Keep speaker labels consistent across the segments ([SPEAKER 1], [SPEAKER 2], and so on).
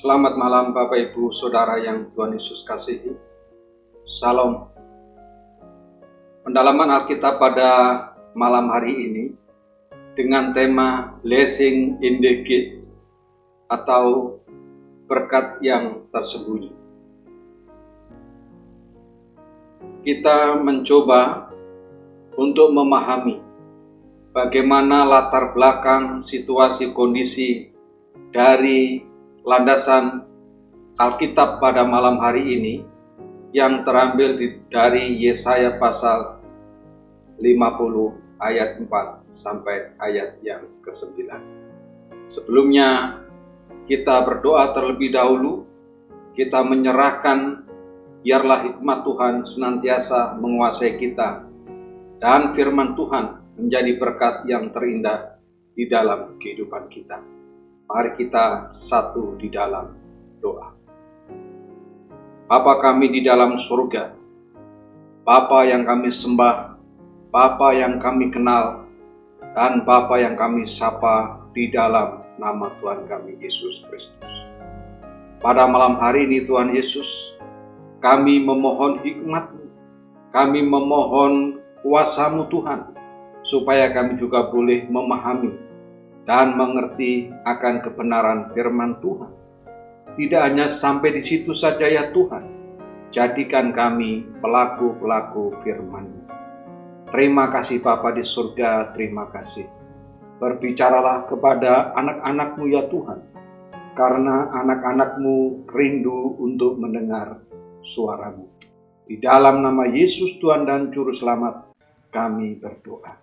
[SPEAKER 1] Selamat malam Bapak Ibu Saudara yang Tuhan Yesus kasihi. Salam. Pendalaman Alkitab pada malam hari ini dengan tema Blessing in the Gates atau berkat yang tersembunyi. Kita mencoba untuk memahami bagaimana latar belakang situasi kondisi dari landasan Alkitab pada malam hari ini yang terambil dari Yesaya pasal 50 ayat 4 sampai ayat yang ke-9. Sebelumnya kita berdoa terlebih dahulu, kita menyerahkan biarlah hikmat Tuhan senantiasa menguasai kita dan firman Tuhan menjadi berkat yang terindah di dalam kehidupan kita. Mari kita satu di dalam doa. Bapa kami di dalam surga, Bapa yang kami sembah, Bapa yang kami kenal, dan Bapa yang kami sapa di dalam nama Tuhan kami Yesus Kristus. Pada malam hari ini Tuhan Yesus, kami memohon hikmat-Mu, kami memohon kuasa-Mu Tuhan, supaya kami juga boleh memahami dan mengerti akan kebenaran firman Tuhan. Tidak hanya sampai di situ saja ya Tuhan, jadikan kami pelaku-pelaku firman-Mu. Terima kasih Bapa di surga, terima kasih. Berbicaralah kepada anak-anak-Mu ya Tuhan, karena anak-anak-Mu rindu untuk mendengar suara-Mu. Di dalam nama Yesus Tuhan dan Juru Selamat, kami berdoa.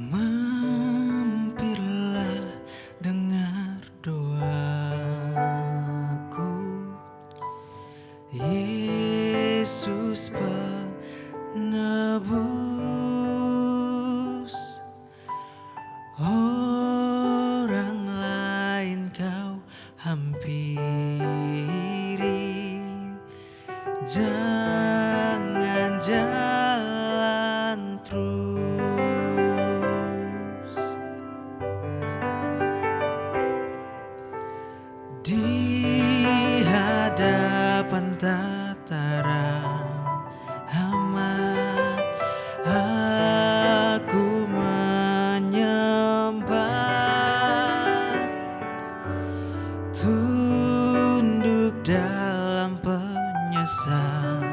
[SPEAKER 2] Mampirlah dengar doaku, Yesus penebus. Orang lain kau hampiri, jangan jalan terus. Di hadapan tatara amat aku menyembah, tunduk dalam penyesalan.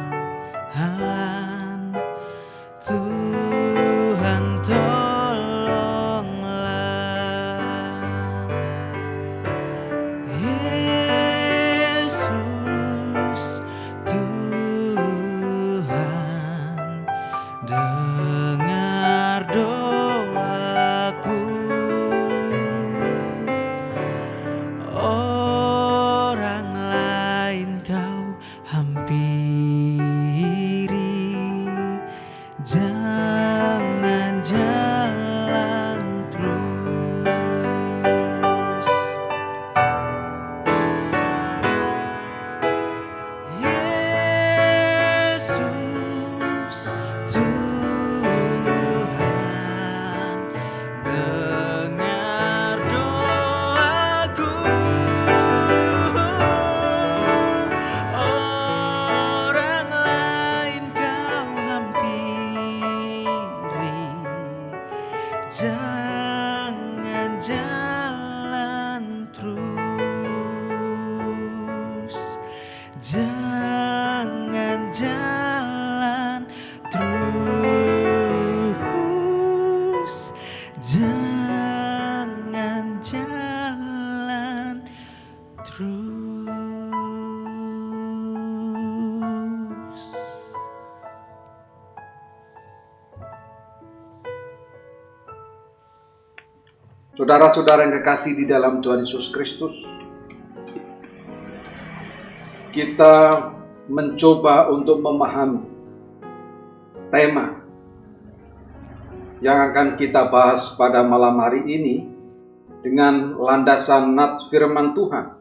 [SPEAKER 2] Tuhan tolonglah, Yesus Tuhan, dengar doaku. Orang lain kau hampiri, jangan jalan terus. Yesus Tuhan, dengar doaku. Orang lain kau hampiri, jangan jalan terus. Jangan jalan terus. Jangan jalan terus.
[SPEAKER 1] Saudara-saudara yang kekasih di dalam Tuhan Yesus Kristus, kita mencoba untuk memahami tema yang akan kita bahas pada malam hari ini dengan landasan nats firman Tuhan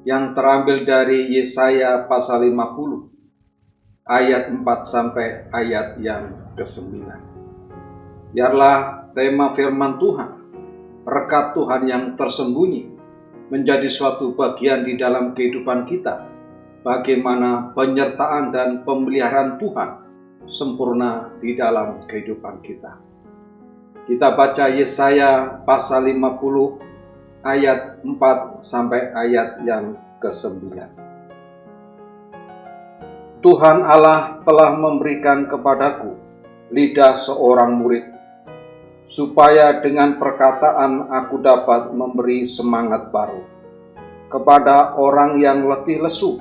[SPEAKER 1] yang terambil dari Yesaya pasal 50 ayat 4 sampai ayat yang ke-9. Biarlah tema firman Tuhan, rekat Tuhan yang tersembunyi, menjadi suatu bagian di dalam kehidupan kita, bagaimana penyertaan dan pemeliharaan Tuhan sempurna di dalam kehidupan kita. Kita baca Yesaya pasal 50 ayat 4 sampai ayat yang ke-9. Tuhan Allah telah memberikan kepadaku lidah seorang murid, supaya dengan perkataan aku dapat memberi semangat baru kepada orang yang letih lesu.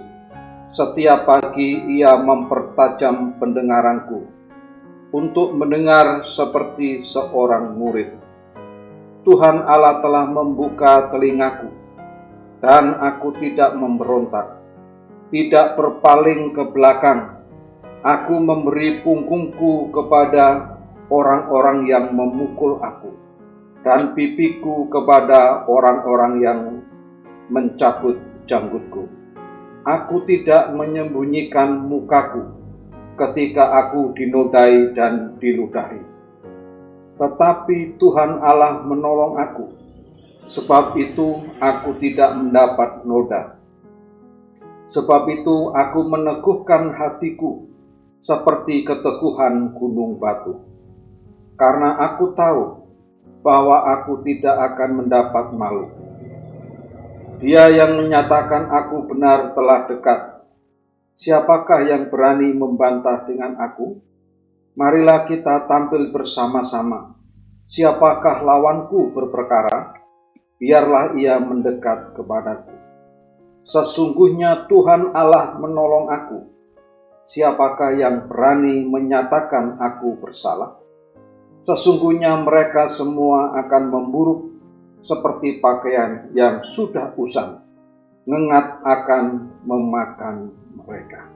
[SPEAKER 1] Setiap pagi ia mempertajam pendengaranku untuk mendengar seperti seorang murid. Tuhan Allah telah membuka telingaku, dan aku tidak memberontak, tidak berpaling ke belakang. Aku memberi punggungku kepada orang-orang yang memukul aku, dan pipiku kepada orang-orang yang mencabut janggutku. Aku tidak menyembunyikan mukaku ketika aku dinodai dan diludahi. Tetapi Tuhan Allah menolong aku, sebab itu aku tidak mendapat noda. Sebab itu aku meneguhkan hatiku seperti keteguhan gunung batu. Karena aku tahu bahwa aku tidak akan mendapat malu. Dia yang menyatakan aku benar telah dekat. Siapakah yang berani membantah dengan aku? Marilah kita tampil bersama-sama. Siapakah lawanku berperkara? Biarlah ia mendekat kepadaku. Sesungguhnya Tuhan Allah menolong aku. Siapakah yang berani menyatakan aku bersalah? Sesungguhnya mereka semua akan memburuk seperti pakaian yang sudah usang. Ngengat akan memakan mereka.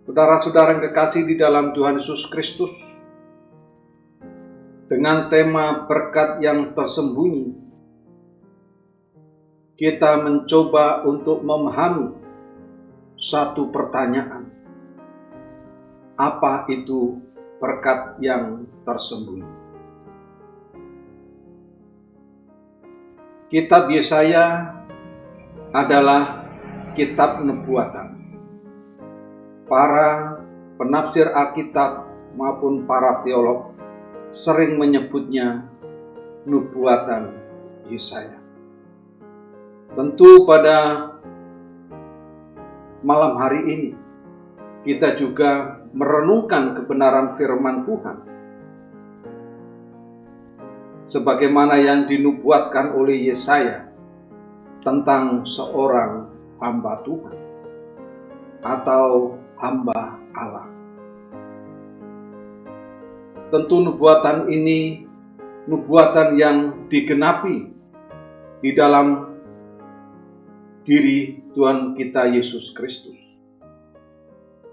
[SPEAKER 1] Saudara-saudara yang kekasih di dalam Tuhan Yesus Kristus, dengan tema berkat yang tersembunyi, kita mencoba untuk memahami satu pertanyaan. Apa itu berkat yang tersembunyi? Kitab Yesaya adalah kitab nubuatan. Para penafsir Alkitab maupun para teolog sering menyebutnya nubuatan Yesaya. Tentu pada malam hari ini kita juga merenungkan kebenaran firman Tuhan, sebagaimana yang dinubuatkan oleh Yesaya tentang seorang hamba Tuhan atau hamba Allah. Tentu nubuatan ini nubuatan yang digenapi di dalam diri Tuhan kita Yesus Kristus,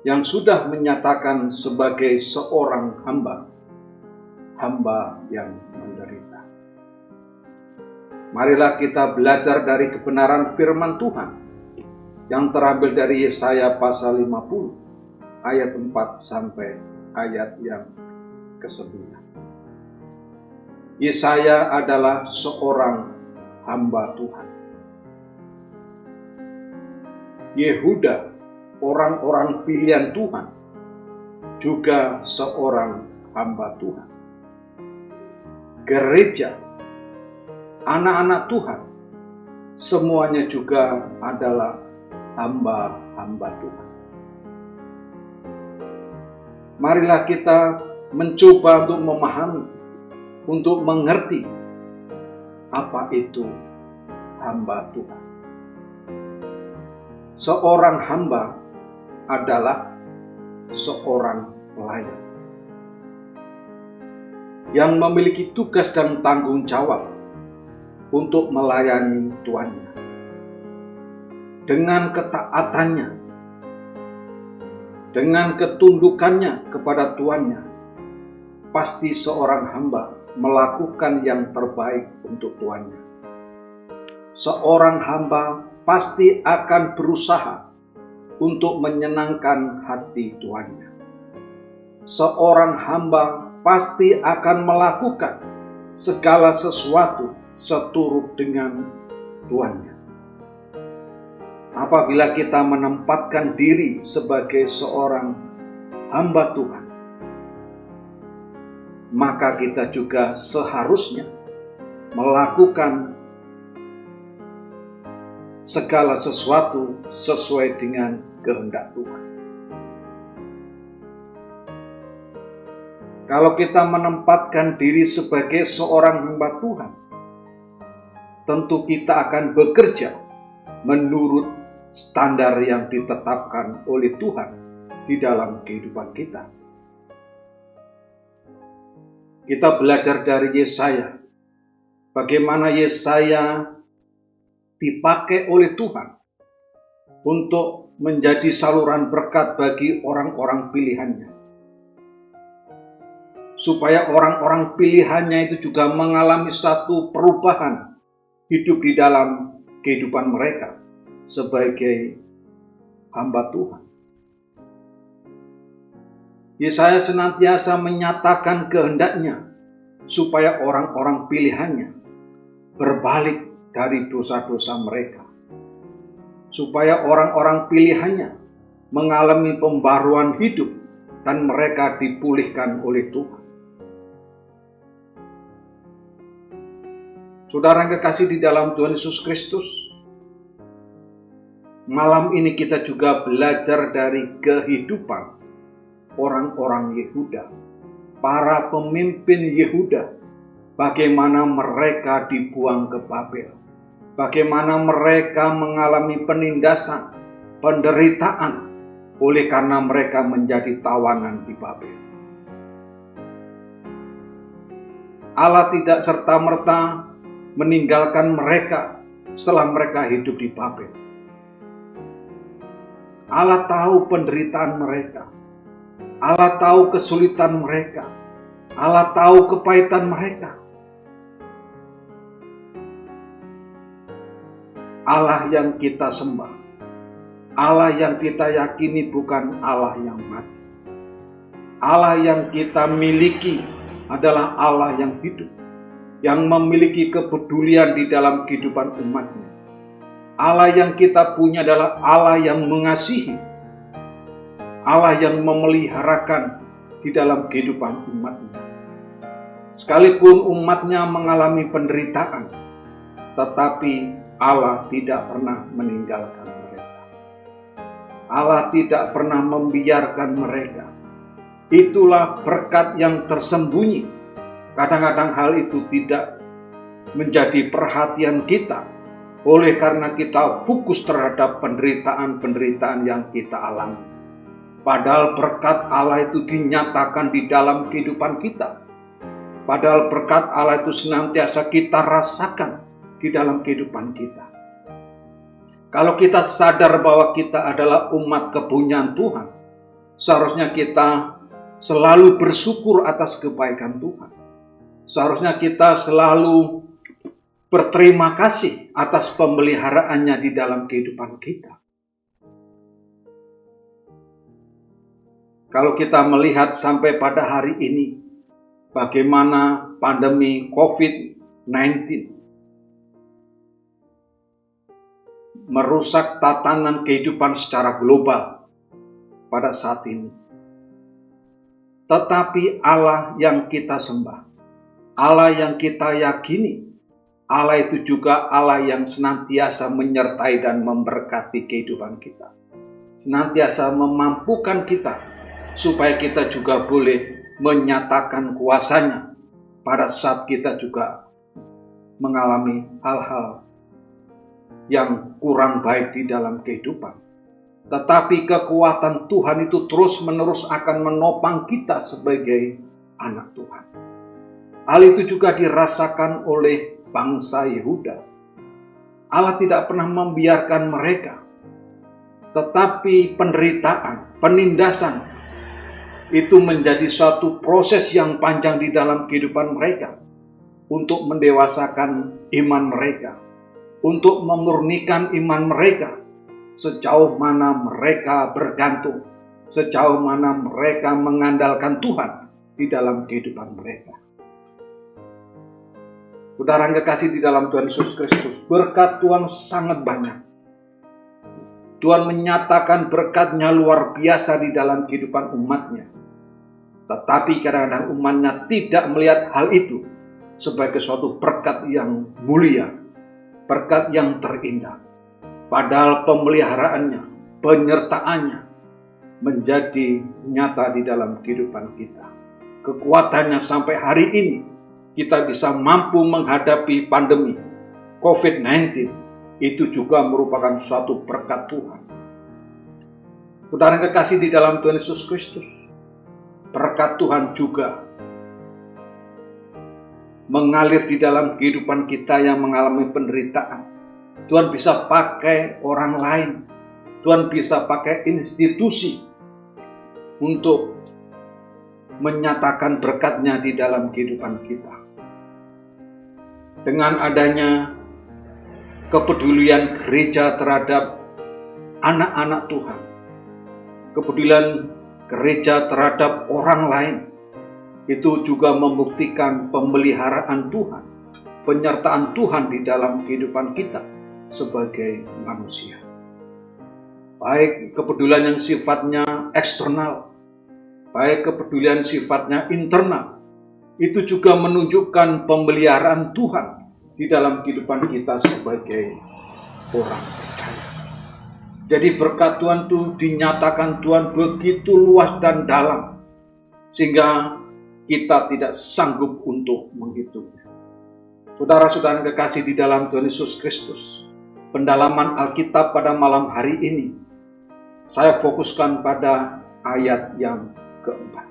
[SPEAKER 1] yang sudah menyatakan sebagai seorang hamba yang menderita. Marilah kita belajar dari kebenaran firman Tuhan yang terambil dari Yesaya pasal 50 ayat 4 sampai ayat yang ke-9. Yesaya adalah seorang hamba Tuhan. Yehuda, orang-orang pilihan Tuhan, juga seorang hamba Tuhan. Gereja, anak-anak Tuhan, semuanya juga adalah hamba-hamba Tuhan. Marilah kita mencoba untuk memahami, untuk mengerti apa itu hamba Tuhan. Seorang hamba adalah seorang pelayan yang memiliki tugas dan tanggung jawab untuk melayani tuannya. Dengan ketaatannya, dengan ketundukannya kepada tuannya, pasti seorang hamba melakukan yang terbaik untuk tuannya. Seorang hamba pasti akan berusaha untuk menyenangkan hati tuannya. Seorang hamba pasti akan melakukan segala sesuatu seturut dengan tuannya. Apabila kita menempatkan diri sebagai seorang hamba Tuhan, maka kita juga seharusnya melakukan segala sesuatu sesuai dengan kehendak Tuhan. Kalau kita menempatkan diri sebagai seorang hamba Tuhan, tentu kita akan bekerja menurut standar yang ditetapkan oleh Tuhan di dalam kehidupan kita. Kita belajar dari Yesaya, bagaimana Yesaya dipakai oleh Tuhan untuk menjadi saluran berkat bagi orang-orang pilihannya. Supaya orang-orang pilihannya itu juga mengalami satu perubahan hidup di dalam kehidupan mereka sebagai hamba Tuhan. Yesaya senantiasa menyatakan kehendaknya supaya orang-orang pilihannya berbalik dari dosa-dosa mereka. Supaya orang-orang pilihannya mengalami pembaruan hidup dan mereka dipulihkan oleh Tuhan. Saudara yang kekasih di dalam Tuhan Yesus Kristus, malam ini kita juga belajar dari kehidupan orang-orang Yehuda, para pemimpin Yehuda, bagaimana mereka dibuang ke Babel, bagaimana mereka mengalami penindasan, penderitaan oleh karena mereka menjadi tawanan di Babel. Allah tidak serta-merta meninggalkan mereka setelah mereka hidup di Babel. Allah tahu penderitaan mereka. Allah tahu kesulitan mereka. Allah tahu kepahitan mereka. Allah yang kita sembah, Allah yang kita yakini bukan Allah yang mati. Allah yang kita miliki adalah Allah yang hidup, yang memiliki kepedulian di dalam kehidupan umatnya. Allah yang kita punya adalah Allah yang mengasihi, Allah yang memeliharakan di dalam kehidupan umatnya. Sekalipun umatnya mengalami penderitaan, tetapi Allah tidak pernah meninggalkan mereka. Allah tidak pernah membiarkan mereka. Itulah berkat yang tersembunyi. Kadang-kadang hal itu tidak menjadi perhatian kita, oleh karena kita fokus terhadap penderitaan-penderitaan yang kita alami. Padahal berkat Allah itu dinyatakan di dalam kehidupan kita. Padahal berkat Allah itu senantiasa kita rasakan di dalam kehidupan kita. Kalau kita sadar bahwa kita adalah umat kepunyaan Tuhan, seharusnya kita selalu bersyukur atas kebaikan Tuhan. Seharusnya kita selalu berterima kasih atas pemeliharaannya di dalam kehidupan kita. Kalau kita melihat sampai pada hari ini, bagaimana pandemi COVID-19 merusak tatanan kehidupan secara global pada saat ini. Tetapi Allah yang kita sembah, Allah yang kita yakini, Allah itu juga Allah yang senantiasa menyertai dan memberkati kehidupan kita. Senantiasa memampukan kita supaya kita juga boleh menyatakan kuasanya pada saat kita juga mengalami hal-hal yang kurang baik di dalam kehidupan. Tetapi kekuatan Tuhan itu terus-menerus akan menopang kita sebagai anak Tuhan. Hal itu juga dirasakan oleh bangsa Yehuda. Allah tidak pernah membiarkan mereka. Tetapi penderitaan, penindasan, itu menjadi suatu proses yang panjang di dalam kehidupan mereka. untuk mendewasakan iman mereka, untuk memurnikan iman mereka, sejauh mana mereka bergantung, sejauh mana mereka mengandalkan Tuhan di dalam kehidupan mereka. Saudara yang kekasih di dalam Tuhan Yesus Kristus, berkat Tuhan sangat banyak. Tuhan menyatakan berkat-Nya luar biasa di dalam kehidupan umat-Nya. Tetapi kadang-kadang umat-Nya tidak melihat hal itu sebagai suatu berkat yang mulia, berkat yang terindah. Padahal pemeliharaannya, penyertaannya menjadi nyata di dalam kehidupan kita. Kekuatannya sampai hari ini kita bisa mampu menghadapi pandemi COVID-19, itu juga merupakan suatu berkat Tuhan. Saudara yang kekasih di dalam Tuhan Yesus Kristus, berkat Tuhan juga mengalir di dalam kehidupan kita yang mengalami penderitaan. Tuhan bisa pakai orang lain, Tuhan bisa pakai institusi untuk menyatakan berkat-Nya di dalam kehidupan kita. Dengan adanya kepedulian gereja terhadap anak-anak Tuhan, kepedulian gereja terhadap orang lain, itu juga membuktikan pemeliharaan Tuhan, penyertaan Tuhan di dalam kehidupan kita sebagai manusia. Baik kepedulian yang sifatnya eksternal, baik kepedulian sifatnya internal, itu juga menunjukkan pemeliharaan Tuhan di dalam kehidupan kita sebagai orang percaya. Jadi berkat Tuhan itu dinyatakan Tuhan begitu luas dan dalam, sehingga kita tidak sanggup untuk menghitungnya. Saudara-saudara yang kekasih di dalam Tuhan Yesus Kristus, pendalaman Alkitab pada malam hari ini, saya fokuskan pada ayat yang keempat.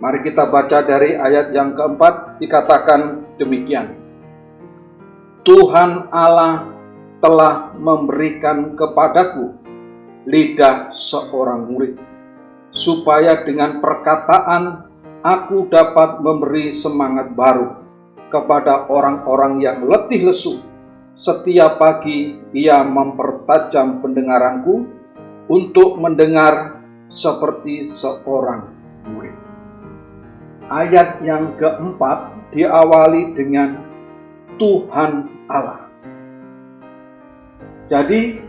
[SPEAKER 1] Mari kita baca dari ayat yang keempat, dikatakan demikian. Tuhan Allah telah memberikan kepadaku lidah seorang murid, supaya dengan perkataan aku dapat memberi semangat baru kepada orang-orang yang letih lesu. Setiap pagi ia mempertajam pendengaranku untuk mendengar seperti seorang murid. Ayat yang keempat diawali dengan Tuhan Allah. Jadi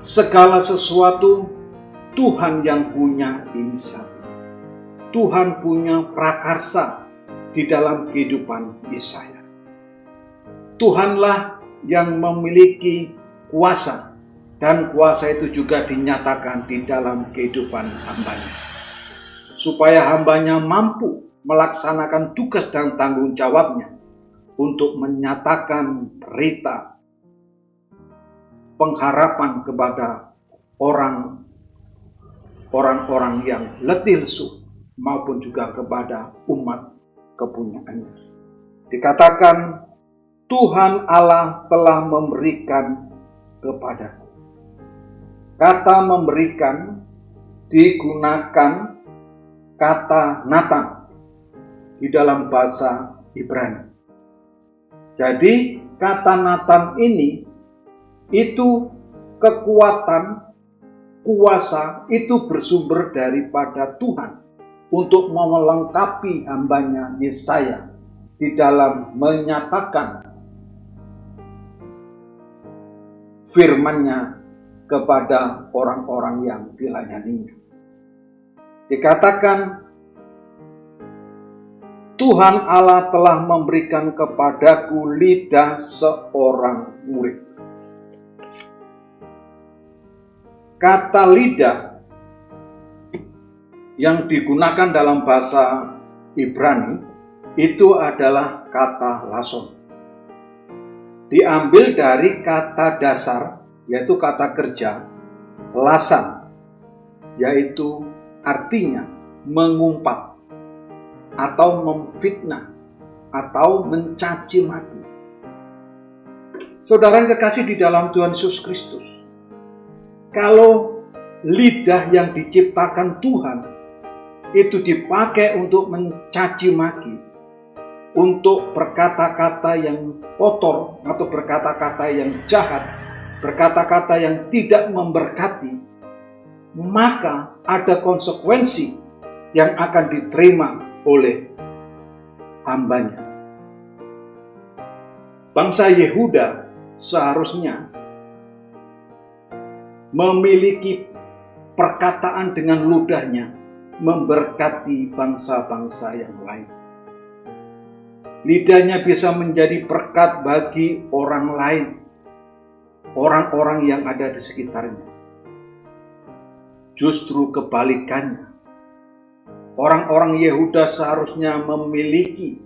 [SPEAKER 1] segala sesuatu Tuhan yang punya inisiatif. Tuhan punya prakarsa di dalam kehidupan Yesaya. Tuhanlah yang memiliki kuasa, dan kuasa itu juga dinyatakan di dalam kehidupan hamba-Nya, supaya hamba-Nya mampu melaksanakan tugas dan tanggung jawab-Nya untuk menyatakan berita pengharapan kepada orang-orang yang letih lesu, maupun juga kepada umat kepunyaannya. Dikatakan Tuhan Allah telah memberikan kepadaku. Kata memberikan digunakan kata Natan di dalam bahasa Ibrani. Jadi kata Natan ini itu kekuatan, kuasa itu bersumber daripada Tuhan untuk melengkapi hamba-Nya Yesaya di dalam menyatakan firman-Nya kepada orang-orang yang dilayaninya. Dikatakan Tuhan Allah telah memberikan kepadaku lidah seorang murid. Kata lidah yang digunakan dalam bahasa Ibrani itu adalah kata lason. Diambil dari kata dasar, yaitu kata kerja lasan, yaitu artinya mengumpat atau memfitnah atau mencaci maki. Saudara yang kekasih di dalam Tuhan Yesus Kristus, kalau lidah yang diciptakan Tuhan itu dipakai untuk mencaci maki, untuk berkata-kata yang kotor atau berkata-kata yang jahat, berkata-kata yang tidak memberkati, maka ada konsekuensi yang akan diterima oleh hambanya. Bangsa Yehuda seharusnya memiliki perkataan dengan ludahnya memberkati bangsa-bangsa yang lain. Lidahnya bisa menjadi berkat bagi orang lain, orang-orang yang ada di sekitarnya. Justru kebalikannya, orang-orang Yehuda seharusnya memiliki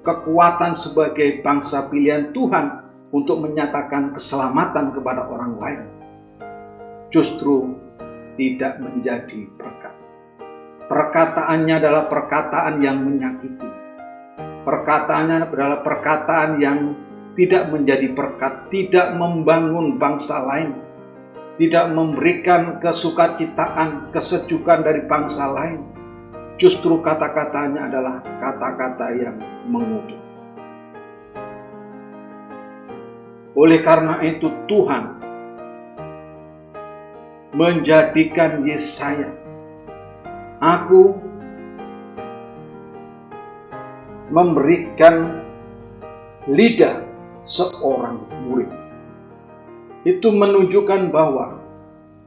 [SPEAKER 1] kekuatan sebagai bangsa pilihan Tuhan untuk menyatakan keselamatan kepada orang lain. Justru tidak menjadi berkat. Perkataannya adalah perkataan yang menyakiti. Perkataannya adalah perkataan yang tidak menjadi berkat, tidak membangun bangsa lain, tidak memberikan kesukacitaan, kesejukan dari bangsa lain. Justru kata-katanya adalah kata-kata yang mengutuk. Oleh karena itu Tuhan menjadikan Yesaya, aku memberikan lidah seorang murid. Itu menunjukkan bahwa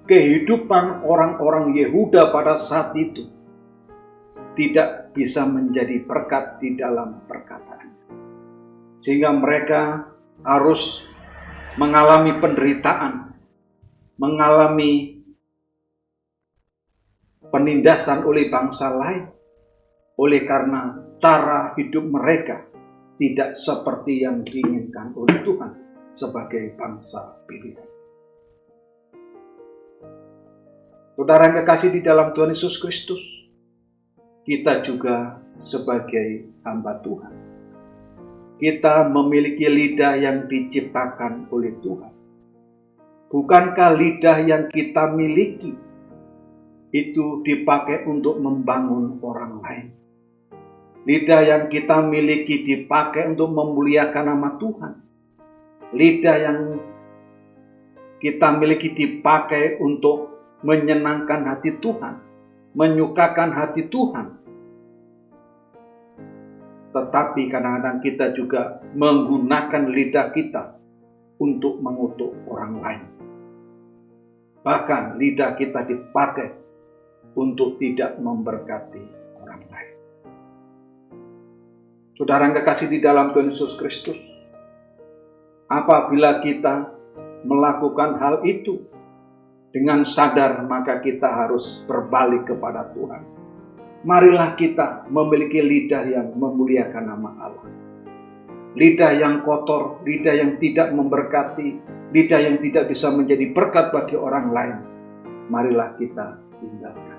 [SPEAKER 1] kehidupan orang-orang Yehuda pada saat itu tidak bisa menjadi berkat di dalam perkataan. Sehingga mereka harus mengalami penderitaan, mengalami penindasan oleh bangsa lain, oleh karena cara hidup mereka tidak seperti yang diinginkan oleh Tuhan sebagai bangsa pilihan. Saudara yang kekasih di dalam Tuhan Yesus Kristus, kita juga sebagai hamba Tuhan, kita memiliki lidah yang diciptakan oleh Tuhan. Bukankah lidah yang kita miliki itu dipakai untuk membangun orang lain? Lidah yang kita miliki dipakai untuk memuliakan nama Tuhan. Lidah yang kita miliki dipakai untuk menyenangkan hati Tuhan, menyukakan hati Tuhan. Tetapi kadang-kadang kita juga menggunakan lidah kita untuk mengutuk orang lain. Bahkan lidah kita dipakai untuk tidak memberkati orang lain. Saudara yang kekasih di dalam Tuhan Yesus Kristus, apabila kita melakukan hal itu dengan sadar, maka kita harus berbalik kepada Tuhan. Marilah kita memiliki lidah yang memuliakan nama Allah. Lidah yang kotor, lidah yang tidak memberkati, lidah yang tidak bisa menjadi berkat bagi orang lain, marilah kita tinggalkan.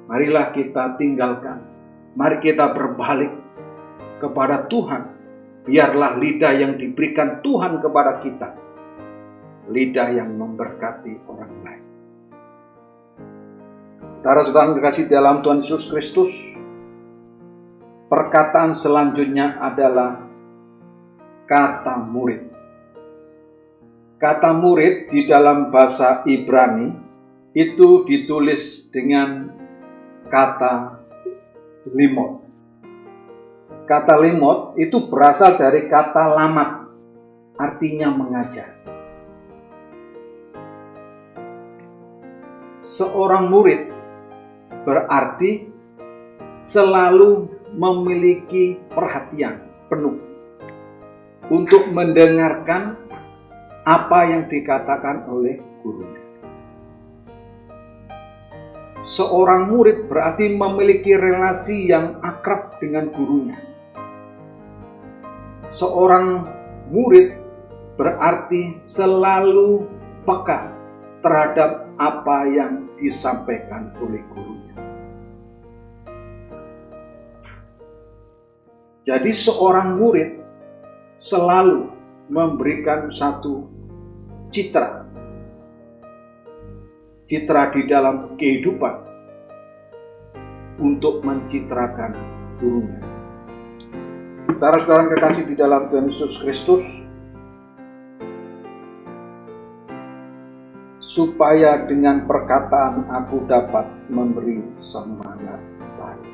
[SPEAKER 1] Marilah kita tinggalkan. Mari kita berbalik kepada Tuhan. Biarlah lidah yang diberikan Tuhan kepada kita, lidah yang memberkati orang lain. Saudara-saudara yang dikasihi dalam Tuhan Yesus Kristus, perkataan selanjutnya adalah kata murid. Kata murid di dalam bahasa Ibrani itu ditulis dengan kata limot. Kata limot itu berasal dari kata lamat, artinya mengajar. Seorang murid berarti selalu memiliki perhatian penuh untuk mendengarkan apa yang dikatakan oleh gurunya. Seorang murid berarti memiliki relasi yang akrab dengan gurunya. Seorang murid berarti selalu peka terhadap apa yang disampaikan oleh gurunya. Jadi seorang murid selalu memberikan satu citra di dalam kehidupan untuk mencitrakan gurunya. Saudara-saudara yang kekasih di dalam Tuhan Yesus Kristus, supaya dengan perkataan aku dapat memberi semangat baru.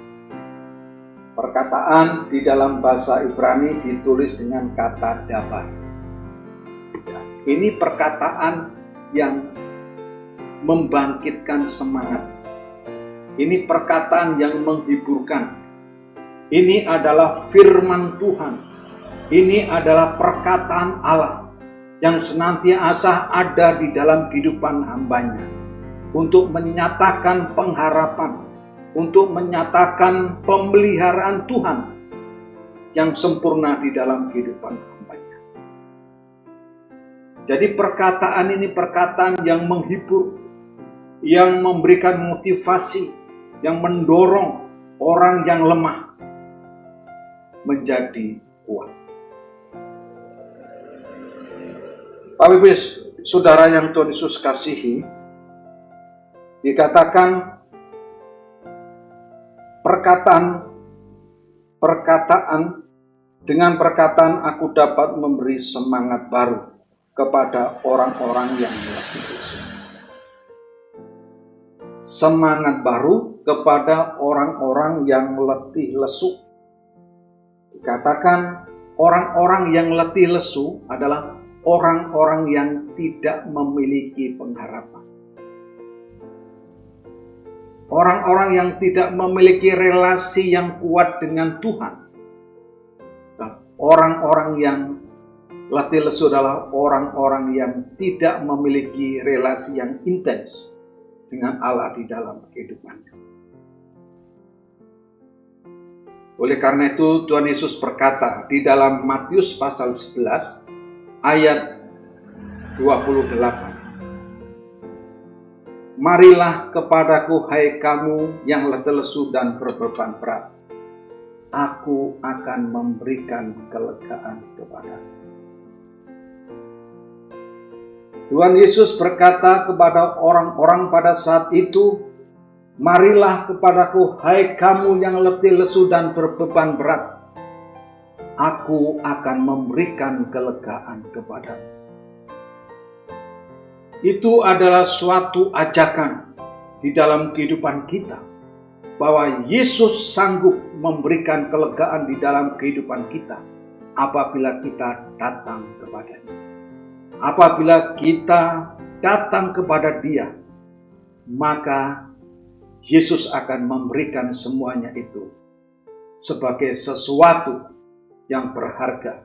[SPEAKER 1] Perkataan di dalam bahasa Ibrani ditulis dengan kata dabar. Ini perkataan yang membangkitkan semangat. Ini perkataan yang menghiburkan. Ini adalah firman Tuhan. Ini adalah perkataan Allah yang senantiasa ada di dalam kehidupan hambanya untuk menyatakan pengharapan, untuk menyatakan pemeliharaan Tuhan yang sempurna di dalam kehidupan hambanya. Jadi perkataan ini perkataan yang menghibur, yang memberikan motivasi, yang mendorong orang yang lemah menjadi kuat. Bapak Ibu Saudara yang Tuhan Yesus kasihi, dikatakan perkataan dengan perkataan aku dapat memberi semangat baru kepada orang-orang yang letih lesu. Semangat baru kepada orang-orang yang letih lesu. Dikatakan orang-orang yang letih lesu adalah orang-orang yang tidak memiliki pengharapan. Orang-orang yang tidak memiliki relasi yang kuat dengan Tuhan. Orang-orang yang letih lesu adalah orang-orang yang tidak memiliki relasi yang intens dengan Allah di dalam kehidupannya. Oleh karena itu Tuhan Yesus berkata di dalam Matius pasal 11 ayat 28. Marilah kepadaku hai kamu yang letih lesu dan berbeban berat. Aku akan memberikan kelegaan kepadamu. Tuhan Yesus berkata kepada orang-orang pada saat itu, marilah kepadaku hai kamu yang letih lesu dan berbeban berat. Aku akan memberikan kelegaan kepadamu. Itu adalah suatu ajakan di dalam kehidupan kita, bahwa Yesus sanggup memberikan kelegaan di dalam kehidupan kita apabila kita datang kepadanya. Apabila kita datang kepada Dia, maka Yesus akan memberikan semuanya itu sebagai sesuatu yang berharga,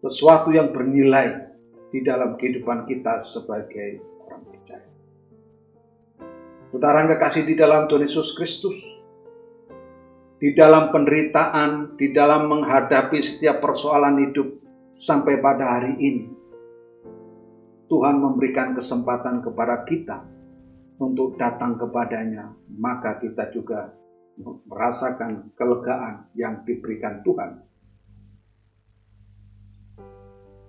[SPEAKER 1] sesuatu yang bernilai di dalam kehidupan kita sebagai orang percaya. Saudara yang kekasih di dalam Tuhan Yesus Kristus, di dalam penderitaan, di dalam menghadapi setiap persoalan hidup sampai pada hari ini, Tuhan memberikan kesempatan kepada kita untuk datang kepadanya, maka kita juga merasakan kelegaan yang diberikan Tuhan.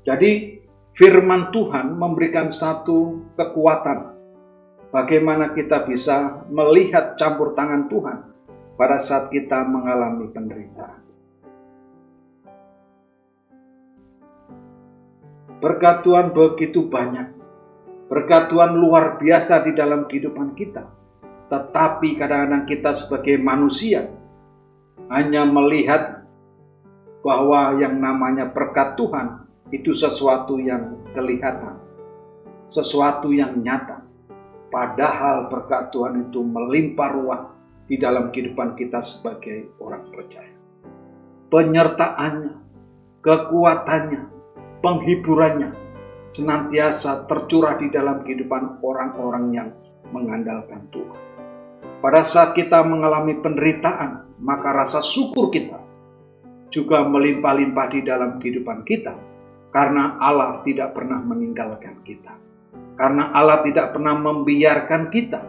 [SPEAKER 1] Jadi firman Tuhan memberikan satu kekuatan bagaimana kita bisa melihat campur tangan Tuhan pada saat kita mengalami penderitaan. Berkat Tuhan begitu banyak, berkat Tuhan luar biasa di dalam kehidupan kita. Tetapi kadang-kadang kita sebagai manusia hanya melihat bahwa yang namanya berkat Tuhan itu sesuatu yang kelihatan, sesuatu yang nyata. Padahal berkat Tuhan itu melimpah ruah di dalam kehidupan kita sebagai orang percaya. Penyertaannya, kekuatannya, penghiburannya senantiasa tercurah di dalam kehidupan orang-orang yang mengandalkan Tuhan. Pada saat kita mengalami penderitaan, maka rasa syukur kita juga melimpah-limpah di dalam kehidupan kita. Karena Allah tidak pernah meninggalkan kita. Karena Allah tidak pernah membiarkan kita.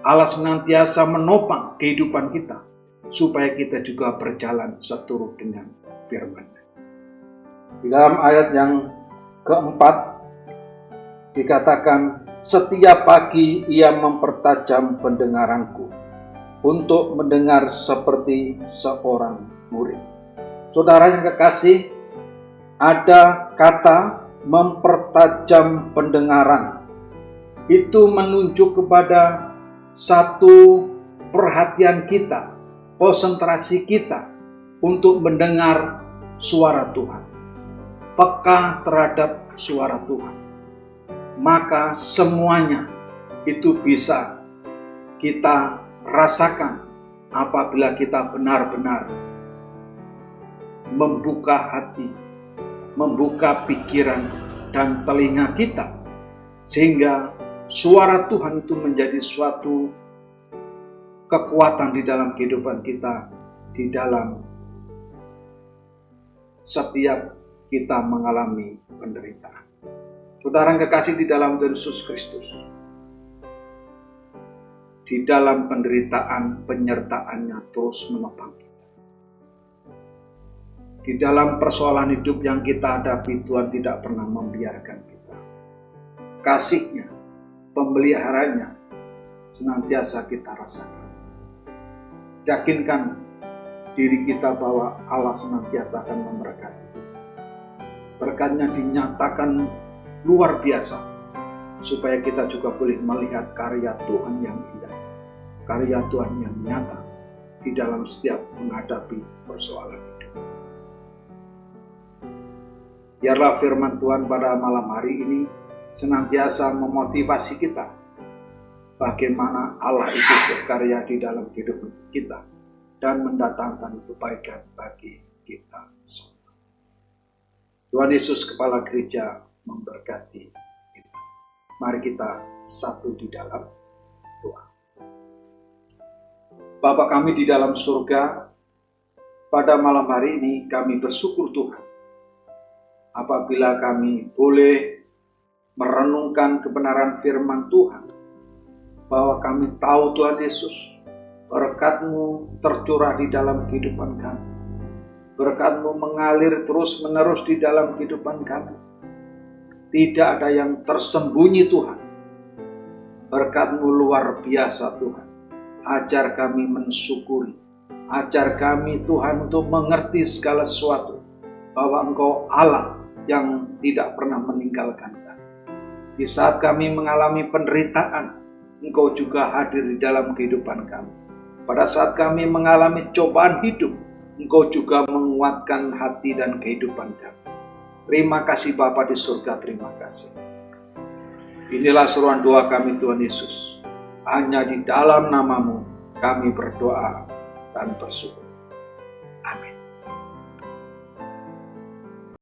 [SPEAKER 1] Allah senantiasa menopang kehidupan kita, supaya kita juga berjalan seturut dengan firman-Nya. Di dalam ayat yang keempat dikatakan, setiap pagi ia mempertajam pendengaranku untuk mendengar seperti seorang murid. Saudara yang kekasih, ada kata mempertajam pendengaran. Itu menunjuk kepada satu perhatian kita, konsentrasi kita untuk mendengar suara Tuhan, peka terhadap suara Tuhan. Maka semuanya itu bisa kita rasakan apabila kita benar-benar membuka hati, membuka pikiran dan telinga kita, sehingga suara Tuhan itu menjadi suatu kekuatan di dalam kehidupan kita, di dalam setiap kita mengalami penderitaan. Saudara yang kekasih di dalam Yesus Kristus, di dalam penderitaan penyertaannya terus menopang kita. Di dalam persoalan hidup yang kita hadapi, Tuhan tidak pernah membiarkan kita. Kasih-Nya, pemeliharanya senantiasa kita rasakan. Yakinkan diri kita bahwa Allah senantiasa akan memberkati kita. Berkat-Nya dinyatakan luar biasa, supaya kita juga boleh melihat karya Tuhan yang indah, karya Tuhan yang nyata di dalam setiap menghadapi persoalan hidup. Biarlah firman Tuhan pada malam hari ini senantiasa memotivasi kita bagaimana Allah itu berkarya di dalam hidup kita dan mendatangkan kebaikan bagi kita semua. Tuhan Yesus Kepala Gereja memberkati kita. Mari kita satu di dalam doa. Bapa kami di dalam surga, pada malam hari ini kami bersyukur Tuhan apabila kami boleh merenungkan kebenaran firman Tuhan, bahwa kami tahu Tuhan Yesus, berkat-Mu tercurah di dalam kehidupan kami. Berkat-Mu mengalir terus-menerus di dalam kehidupan kami. Tidak ada yang tersembunyi Tuhan. Berkat-Mu luar biasa Tuhan. Ajar kami mensyukuri. Ajar kami Tuhan untuk mengerti segala sesuatu, bahwa Engkau Allah yang tidak pernah meninggalkan kami. Di saat kami mengalami penderitaan, Engkau juga hadir di dalam kehidupan kami. Pada saat kami mengalami cobaan hidup, Engkau juga menguatkan hati dan kehidupan kami. Terima kasih Bapa di surga, terima kasih. Inilah seruan doa kami Tuhan Yesus. Hanya di dalam nama-Mu kami berdoa dan bersyukur. Amin.